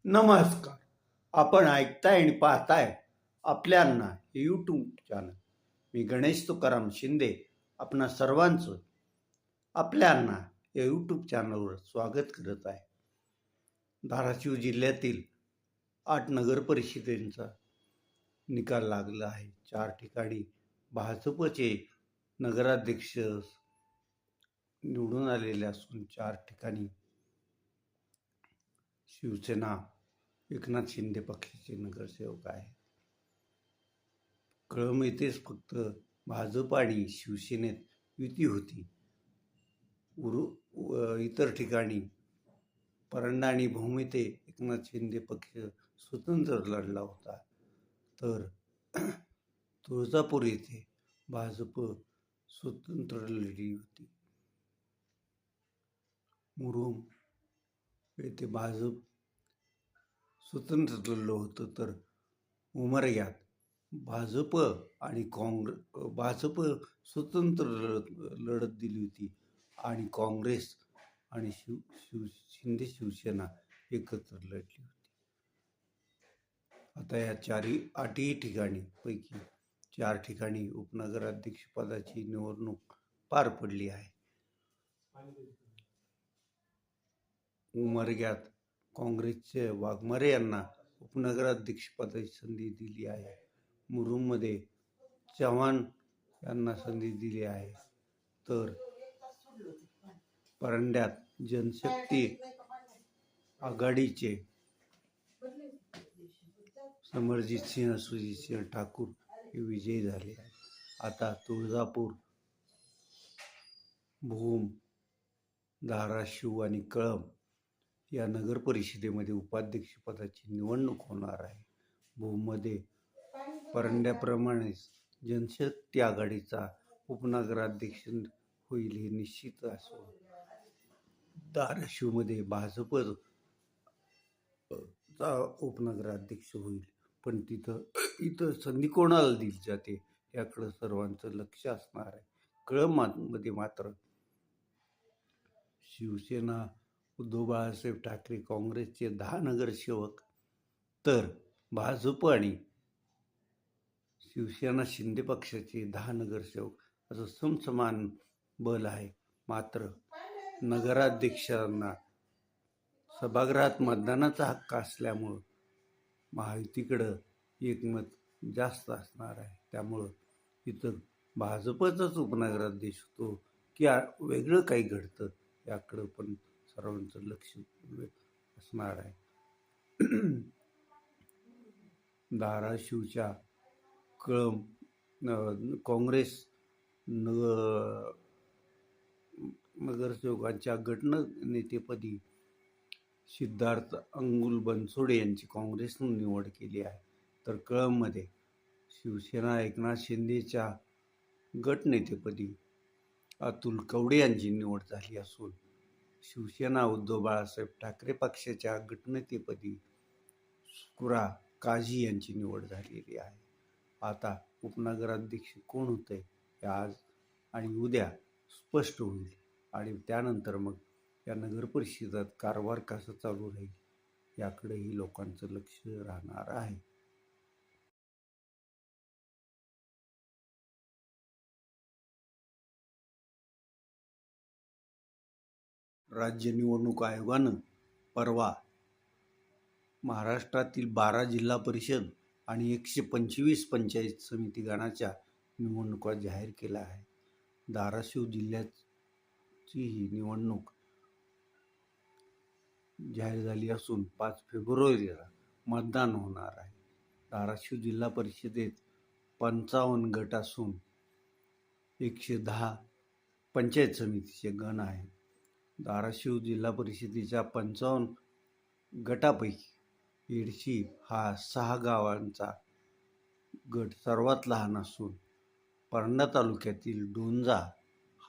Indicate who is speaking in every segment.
Speaker 1: नमस्कार. आपण ऐकताय आणि पाहताय आपल्यांना हे यूट्यूब चॅनल. मी गणेश तुकाराम शिंदे आपणा सर्वांचं आपल्यांना या यूट्यूब चॅनलवर स्वागत करत आहे. धाराशिव जिल्ह्यातील 8 नगर परिषदेचा निकाल लागला आहे. 4 ठिकाणी भाजपचे नगराध्यक्ष निवडून आलेले असून 4 ठिकाणी शिवसेना एकनाथ शिंदे पक्षाचे नगरसेवक आहे. कळंब येथेच फक्त भाजप आणि शिवसेनेत युती होती. इतर ठिकाणी परंडा आणि भूम येथे एकनाथ शिंदे पक्ष स्वतंत्र लढला होता. तर तुळजापूर येथे भाजप स्वतंत्र लढली होती. मुरुम येथे भाजप स्वतंत्र लढलं होतं. तर उमरग्यात भाजप आणि भाजप स्वतंत्र लढत दिली होती आणि काँग्रेस आणि शिंदे शिवसेना एकत्र लढली होती. आता या 8ही ठिकाणी पैकी 4 ठिकाणी उपनगराध्यक्ष पदाची निवडणूक पार पडली आहे. उमरग्यात काँग्रेसचे वाघमारे यांना उपनगराध्यक्ष पदाची संधी दिली आहे. मुरुममध्ये चव्हाण यांना संधी दिली आहे. तर परंड्यात जनशक्ती आघाडीचे समरजित सिंह सुजित सिंह ठाकूर हे विजयी झाले आहेत. आता तुळजापूर, भूम, धाराशिव आणि कळंब या नगर परिषदेमध्ये उपाध्यक्ष पदाची निवडणूक होणार आहे. भूममध्ये परंड्याप्रमाणेच जनशक्ती आघाडीचा उपनगराध्यक्ष होईल हे निश्चित असून धाराशिवमध्ये भाजपचा उपनगराध्यक्ष होईल. पण इथं संधी कोणाला दिली जाते याकडे सर्वांचं लक्ष असणार आहे. कळंबमध्ये मात्र शिवसेना उद्धव बाळासाहेब ठाकरे काँग्रेसचे 10 नगरसेवक, तर भाजप आणि शिवसेना शिंदे पक्षाचे 10 नगरसेवक असं समसमान बल आहे. मात्र नगराध्यक्षांना सभागृहात मतदानाचा हक्क असल्यामुळं महायुतीकडं एकमत जास्त असणार आहे. त्यामुळं इथं भाजपचाच उपनगराध्यक्ष होतो की वेगळं काही घडतं याकडं पण सर्वांचं लक्ष असणार आहे. धाराशिवच्या कळंब काँग्रेस नगरसेवकांच्या गटनेतेपदी सिद्धार्थ अंगुल बनसोडे यांची काँग्रेसनं निवड केली आहे. तर कळंबमध्ये शिवसेना एकनाथ शिंदेच्या गटनेतेपदी अतुल कवडे यांची निवड झाली असून शिवसेना उद्धव बाळासाहेब ठाकरे पक्षाच्या गटनेतेपदी स्कुरा काझी यांची निवड झालेली आहे. आता उपनगराध्यक्ष कोण होतंय हे आज आणि उद्या स्पष्ट होईल आणि त्यानंतर मग या नगर परिषदेत कारभार कसा चालू राहील याकडेही लोकांचं लक्ष राहणार आहे. राज्य निवडणूक आयोगानं परवा महाराष्ट्रातील 12 जिल्हा परिषद आणि 125 पंचायत समिती गणाच्या निवडणुका जाहीर केल्या आहे. धाराशिव जिल्ह्याची ही निवडणूक जाहीर झाली असून 5 फेब्रुवारीला मतदान होणार आहे. धाराशिव जिल्हा परिषदेत 55 गट असून 110 पंचायत समितीचे गण आहेत. धाराशिव जिल्हा परिषदेच्या 55 गटापैकी येडशी हा 6 गावांचा गट सर्वात लहान असून परंडा तालुक्यातील डोंजा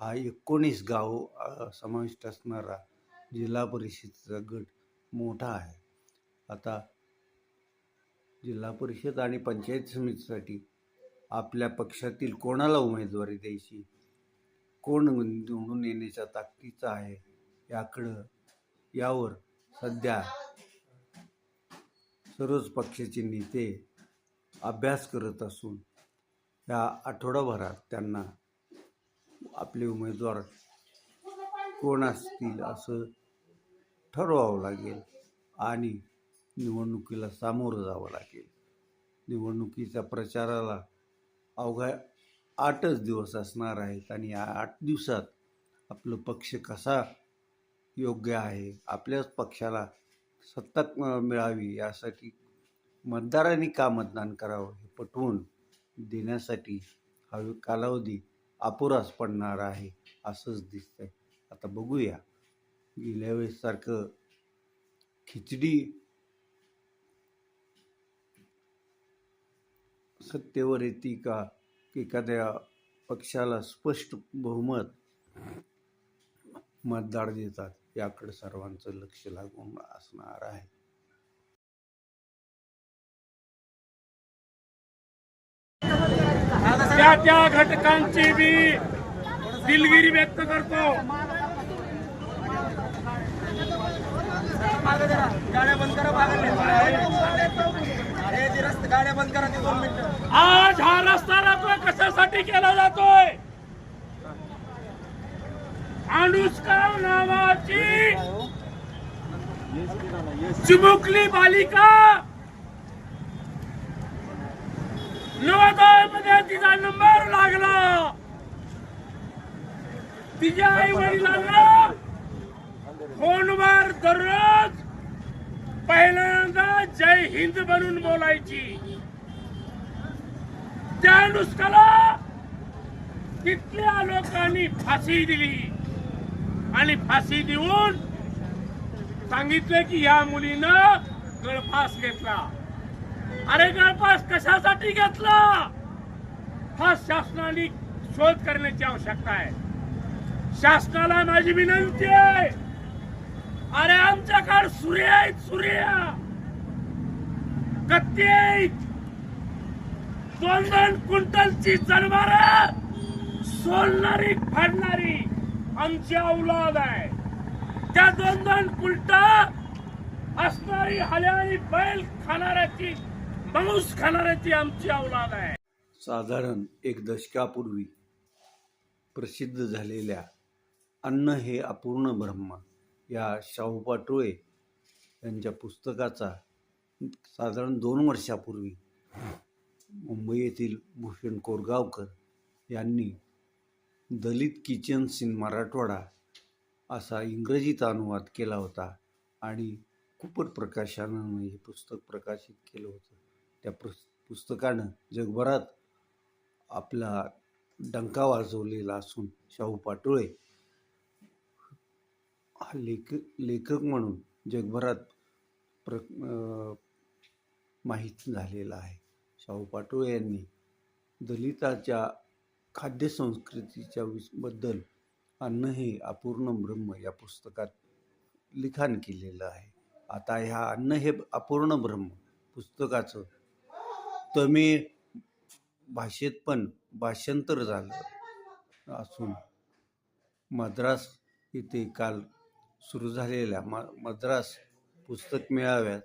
Speaker 1: हा 19 गाव समाविष्ट असणारा जिल्हा परिषदेचा गट मोठा आहे. आता जिल्हा परिषद आणि पंचायत समितीसाठी आपल्या पक्षातील कोणाला उमेदवारी द्यायची, कोण निवडून येण्याच्या ताकदीचा आहे यावर सध्या सर्वच पक्षाचे नेते अभ्यास करत असून या आठवडाभरात त्यांना आपले उमेदवार कोण असतील असं ठरवावं लागेल आणि निवडणुकीला सामोरं जावं लागेल. निवडणुकीच्या प्रचाराला अवघ्या 8च दिवस असणार आहेत आणि या 8 दिवसात आपलं पक्ष कसा योग्य आहे, आपल्याच पक्षाला सत्ता मिळावी यासाठी मतदारांनी का मतदान करावं हे पटवून देण्यासाठी हा कालावधी अपुराच पडणार आहे असंच दिसतंय. आता बघूया गेल्या वेळेसारखं खिचडी सत्तेवर येते का एखाद्या पक्षाला स्पष्ट बहुमत मतदार देतात याकडे सर्वांचं लक्ष लागून असणार आहे.
Speaker 2: त्या घटकांची मी दिलगिरी व्यक्त करतो.
Speaker 3: गाड्या बंद करा, गाड्या बंद करा ते 2 मिनिटं.
Speaker 2: आज हा रस्ता जातोय कशासाठी केला जातोय? अनुष्का नावाची चिमुकली बालिका नवोदयमध्ये तिचा नंबर लागला. तिच्या आई वडिलांना फोनवर दररोज पहिल्यांदा जय हिंद म्हणून बोलायची. त्या अनुष्काला तिथल्या लोकांनी फाशी दिली आणि फाशी देऊन सांगितलं की या मुलीनं गळफास घेतला. अरे गळफास कशासाठी घेतला हा शासनाने शोध करण्याची आवश्यकता आहे. शासनाला माझी विनंती आहे, अरे आमच्याकडे सूर्य आहेत, सूर्य कत्ती आहेत, 2 क्विंटलची जनावर सोलणारी फाडणारी आमची औलाद आहे. त्या 2 क्विंटल असणारी हल्यारी बैल खाणाऱ्याची मांस खाणाऱ्याची आमची औलाद आहे.
Speaker 1: साधारण 1 दशकापूर्वी प्रसिद्ध झालेल्या अन्न हे अपूर्ण ब्रह्म या शाहू पाटोळे यांच्या पुस्तकाचा साधारण 2 वर्षापूर्वी मुंबई येथील भूषण कोरगावकर यांनी दलित किचन्स इन मराठवाडा असा इंग्रजीत अनुवाद केला होता आणि कुपर प्रकाशनानं हे पुस्तक प्रकाशित केलं होतं. त्या पुस्तकानं जगभरात आपला डंका वाजवलेला असून शाहू पाटोळे हा लेखक म्हणून जगभरात माहीत झालेला आहे. शाहू पाटोळे यांनी दलिताच्या खाद्य संस्कृतीच्या बद्दल अन्न हे अपूर्ण ब्रह्म या पुस्तकात लिखाण केलेलं आहे. आता ह्या अन्न हे अपूर्ण ब्रह्म पुस्तकाचं तमिळ भाषेत पण भाषांतर झालं असून मद्रास येथे काल सुरू झालेल्या मद्रास पुस्तक मेळाव्यात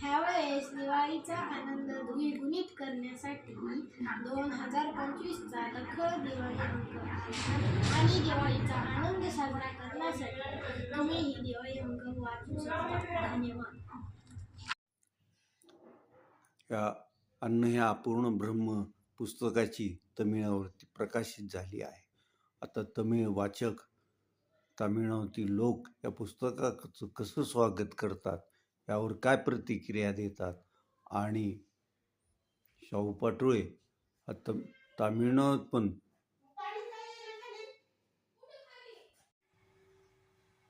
Speaker 4: ह्यावेळेस दिवाळीचा आनंद द्विगुणित करण्यासाठी 2025चा दखल दिवाळी अंक आणि दिवाळीचा आनंद साजरा करण्यासाठी तुम्हीही दिवाळी अंक वाचू शकता. धन्यवाद.
Speaker 1: या अन्न हे अपूर्ण ब्रह्म पुस्तकाची तमिळावरती प्रकाशित झाली आहे. आता तमिळ वाचक, तामिळनाडूतील लोक या पुस्तकाचं कसं स्वागत करतात, यावर काय प्रतिक्रिया देतात आणि शाहू पाटोळे आता तामिळनाडूत पण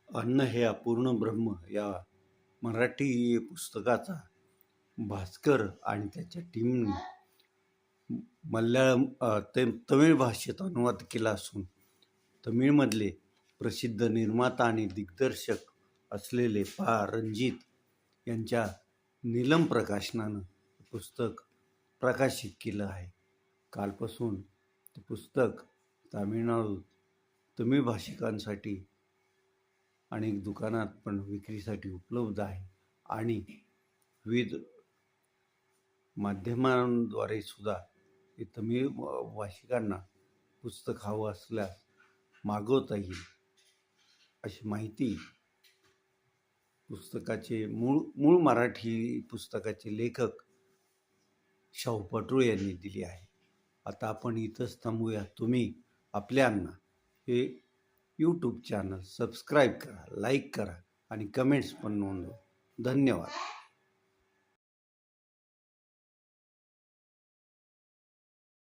Speaker 1: अन्न हे अपूर्ण ब्रह्म या मराठी पुस्तकाचा भास्कर आणि त्याच्या टीमने मल्याळम तमिळ भाषेत अनुवाद केला असून तमिळमधले प्रसिद्ध निर्माता आणि दिग्दर्शक असलेले पा रणजित यांच्या नीलम प्रकाशनानं पुस्तक प्रकाशित केलं आहे. कालपासून ते पुस्तक तामिळनाडूत तमिळ भाषिकांसाठी अनेक दुकानात पण विक्रीसाठी उपलब्ध आहे आणि विविध माध्यमांद्वारे सुद्धा हे तमिळ भाषिकांना पुस्तक हवं असल्यास मागवता येईल अशी माहिती पुस्तकाचे मूळ मराठी पुस्तकाचे लेखक शाहू पटोळे यांनी दिली आहे. आता आपण इथंच थांबूया. तुम्ही आपल्यांना हे यूट्यूब चॅनल सबस्क्राईब करा, लाईक करा आणि कमेंट्स पण नोंदवा. धन्यवाद.